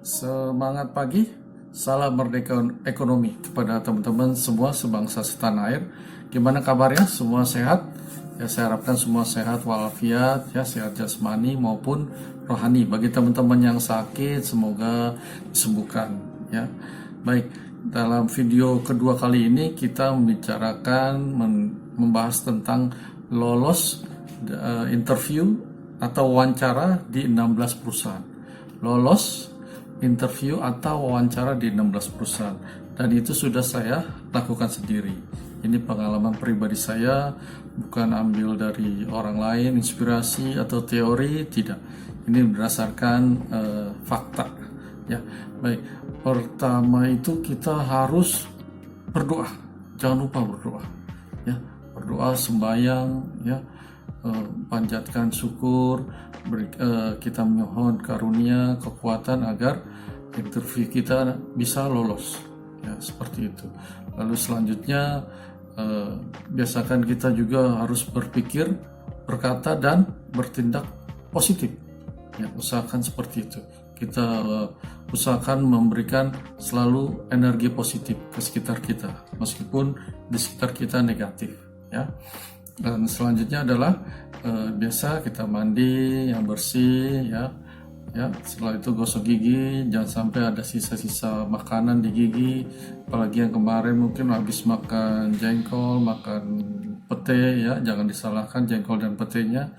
Semangat pagi, salam merdeka ekonomi kepada teman-teman semua sebangsa setanah air. Gimana kabarnya? Semua sehat? Ya, saya harapkan semua sehat walafiat, ya, sehat jasmani maupun rohani. Bagi teman-teman yang sakit, semoga disembuhkan. Ya, baik. Dalam video kedua kali ini kita membahas tentang lolos interview atau wawancara di 16 perusahaan. Lolos interview atau wawancara di 16 perusahaan, dan itu sudah saya lakukan sendiri. Ini pengalaman pribadi saya, bukan ambil dari orang lain, inspirasi atau teori, tidak. Ini berdasarkan fakta. Ya, baik. Pertama itu kita harus berdoa. Jangan lupa berdoa. Ya, berdoa, sembahyang, ya, panjatkan syukur, kita memohon karunia, kekuatan agar interview kita bisa lolos, ya, seperti itu. Lalu selanjutnya biasakan kita juga harus berpikir, berkata, dan bertindak positif, ya, usahakan seperti itu. Kita usahakan memberikan selalu energi positif ke sekitar kita meskipun di sekitar kita negatif, ya. Dan selanjutnya adalah biasa kita mandi yang bersih, ya. Setelah itu gosok gigi, jangan sampai ada sisa-sisa makanan di gigi, apalagi yang kemarin mungkin habis makan jengkol, makan pete, ya, jangan disalahkan jengkol dan petenya.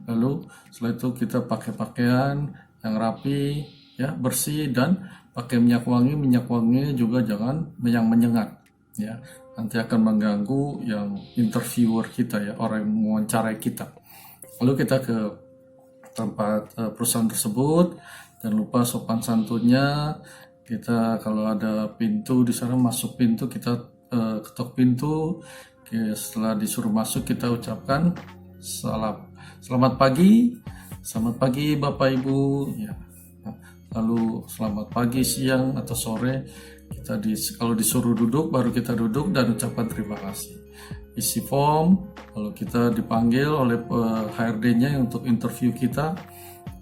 Lalu setelah itu kita pakai pakaian yang rapi, ya, bersih, dan pakai minyak wangi juga jangan yang menyengat, ya, nanti akan mengganggu yang interviewer kita, ya, orang yang mewawancarai kita. Lalu kita ke tempat perusahaan tersebut, dan lupa sopan santunnya. Kita kalau ada pintu di sana, masuk pintu kita ketok pintu. Setelah disuruh masuk kita ucapkan salam, selamat pagi Bapak Ibu, ya. Lalu selamat pagi, siang, atau sore. Kita kalau disuruh duduk baru kita duduk dan ucapkan terima kasih. Isi form kalau kita dipanggil oleh HRD-nya untuk interview kita,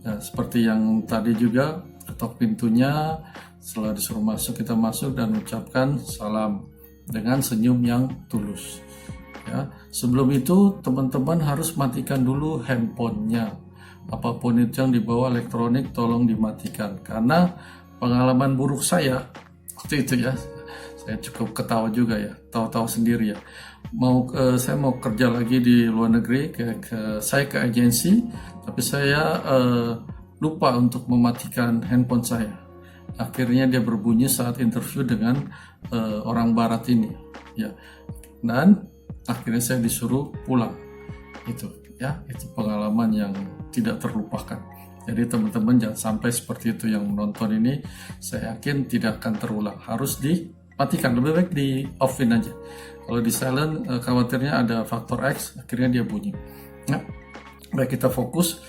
ya, seperti yang tadi juga, ketok pintunya. Setelah disuruh masuk kita masuk dan ucapkan salam dengan senyum yang tulus, ya. Sebelum itu teman-teman harus matikan dulu handphonenya. Apapun itu yang dibawa elektronik tolong dimatikan, karena pengalaman buruk saya waktu itu, ya, saya cukup ketawa juga, ya, tawa-tawa sendiri, ya. Saya mau kerja lagi di luar negeri, saya ke agensi, tapi saya lupa untuk mematikan handphone saya. Akhirnya dia berbunyi saat interview dengan orang barat ini, ya, dan akhirnya saya disuruh pulang. Itu, ya, itu pengalaman yang tidak terlupakan. Jadi teman-teman jangan sampai seperti itu yang menonton ini. Saya yakin tidak akan terulang. Harus dimatikan, lebih baik di off-in aja. Kalau di silent, khawatirnya ada faktor X, akhirnya dia bunyi. Nah, baik, kita fokus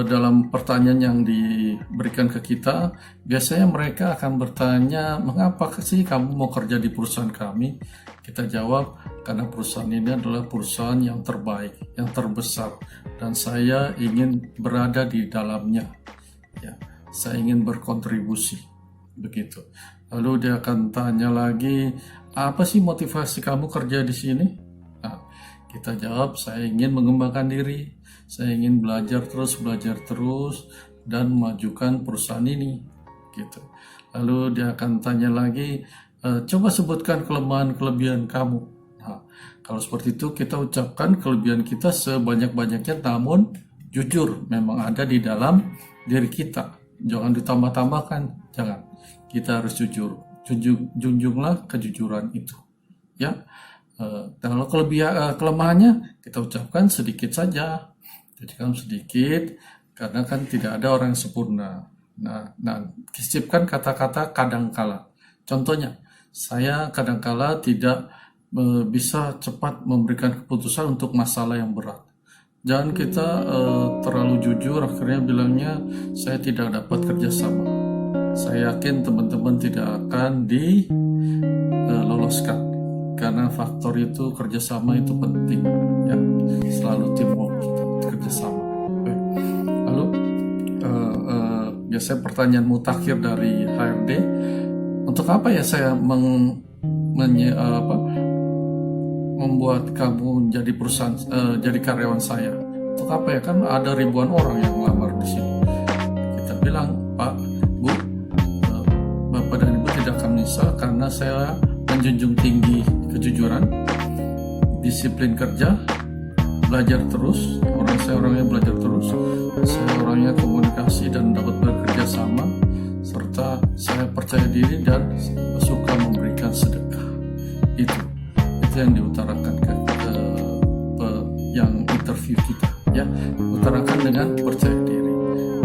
dalam pertanyaan yang diberikan ke kita. Biasanya mereka akan bertanya, mengapa sih kamu mau kerja di perusahaan kami? Kita jawab, karena perusahaan ini adalah perusahaan yang terbaik, yang terbesar, dan saya ingin berada di dalamnya, ya. Saya ingin berkontribusi, begitu. Lalu dia akan tanya lagi, apa sih motivasi kamu kerja di sini? Nah, kita jawab, saya ingin mengembangkan diri, saya ingin belajar terus, dan memajukan perusahaan ini, gitu. Lalu dia akan tanya lagi, coba sebutkan kelemahan-kelebihan kamu. Nah, kalau seperti itu kita ucapkan kelebihan kita sebanyak-banyaknya, namun jujur memang ada di dalam diri kita. Jangan ditambah-tambahkan, jangan. Kita harus jujur. Junjunglah kejujuran itu, ya. Kalau kelemahannya kita ucapkan sedikit saja, jadikan sedikit, karena kan tidak ada orang yang sempurna. Nah, sisipkan kata-kata kadangkala. Contohnya, saya kadangkala tidak bisa cepat memberikan keputusan untuk masalah yang berat. Jangan kita terlalu jujur, akhirnya bilangnya saya tidak dapat kerjasama. Saya yakin teman-teman tidak akan diloloskan, karena faktor itu kerjasama itu penting, ya. Selalu teamwork kita kerjasama. Lalu biasanya pertanyaan mutakhir dari HRD, untuk apa ya saya membuat kamu jadi perusahaan, jadi karyawan saya? Untuk apa ya, kan ada ribuan orang yang melamar di sini. Kita bilang, Pak, Bu, Bapak dan Ibu tidak akan menyesal karena saya menjunjung tinggi kejujuran, disiplin kerja, belajar terus. Saya orangnya belajar terus. Saya orangnya komunikasi dan dapat bekerja sama, serta saya percaya diri dan suka memberikan sedekah. Itu yang diutarakan ke yang interview kita, ya. Utarakan dengan percaya diri.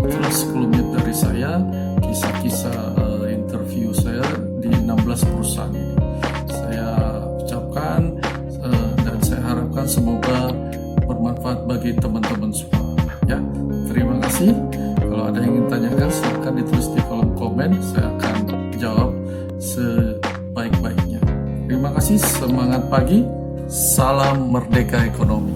Itulah 10 menit dari saya, kisah-kisah interview saya di 16 perusahaan ini. Saya ucapkan dan saya harapkan semoga bermanfaat bagi teman-teman semua, ya. Terima kasih. Kalau ada yang ingin tanyakan, silakan ditulis di kolom komen, saya akan jawab sebaik-baiknya. Terima kasih, semangat pagi, salam merdeka ekonomi.